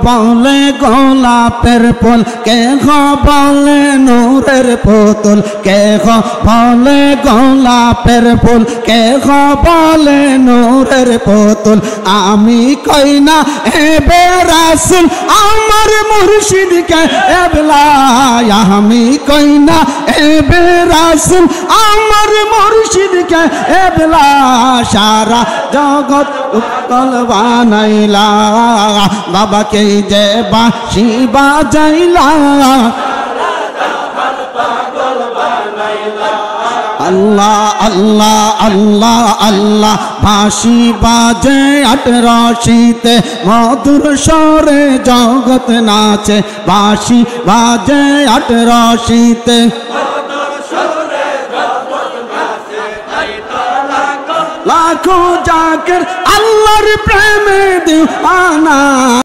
বলে গোলাপের ফুল, কে বলে নূরের পুতুল, কে বলে গোলাপের ফুল, কে বলে নূরের পুতুল। আমি কই না এবে রাসূল আমার মুর্শিদকে এবলা, আমি কই না এবে রাসূল আমার মুর্শিদকে এবলা। সারা জগৎ উত্তল বানাইলা, বাবাকে যে বাঁশি বাজাইলা। আল্লাহ আল্লাহ আল্লাহ আল্লাহ বাঁশি বাজে আটরশিতে, মধুর স্বরে জগৎ নাচে। বাঁশি বাজে আটরশিতে, লাখো জাকের আল্লাহর প্রেমে দিওয়ানা।